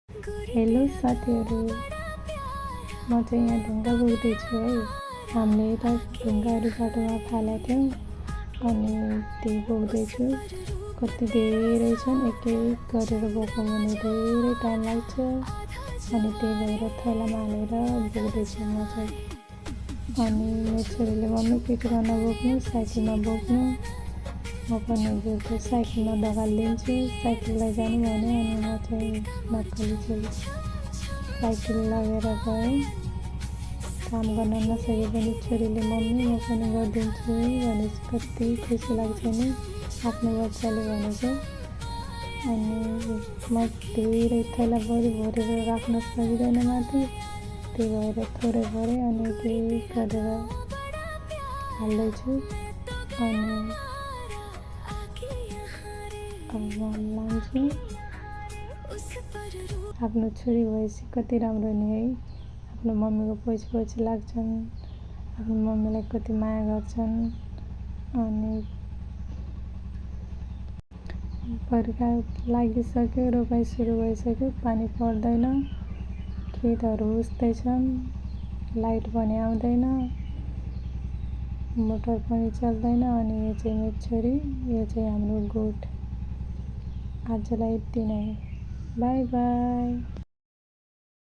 Hello साथीहरू, म चाहिँ यहाँ ढुङ्गा बोक्दैछु है। हामीले त ढुङ्गाहरू बाटोमा फालेका थियौँ अनि त्यही बोक्दैछु। कति धेरै छन्, एक एक गरेर बोकौँ भने धेरै टाइम लाग्छ अनि त्यही भएर थैलामा हालेर बोक्दैछु म चाहिँ। अनि मेरो छोरीले मम्मी पिठोमा नबोक्नु, साइकलमा बोक्नु। म पनि बोक्छु, साइकलमा दगालिदिन्छु। साइकल लैजानु भने अनि म चाहिँ नक्कली छोरी साइकल लगेर गएँ। काम गर्न नसके पनि छोरीले मम्मी म पनि गरिदिन्छु भनेपछि कति खुसी लाग्छ नि आफ्नो बच्चाले भनेको। अनि म धेरै थैला भरेर राख्न सकिँदैन माथि, त्यही भएर थोरै भरेँ अनि केही गरेर हाल्दैछु। अनि अब म लान्छु। आफ्नो छोरी भएपछि कति राम्रो नि है। आफ्नो मम्मीको पछि पछि लाग्छन्, आफ्नो मम्मीलाई कति माया गर्छन्। अनि बर्खा लागिसक्यो, रोपाइ सुरु भइसक्यो, पानी पर्दैन, खेतहरू उस्दैछन्, लाइट पनि आउँदैन, मोटर पनि चल्दैन। अनि यो चाहिँ मेरो छोरी, यो चाहिँ हाम्रो गोठ। आजलाई यति नै, बाई बाई।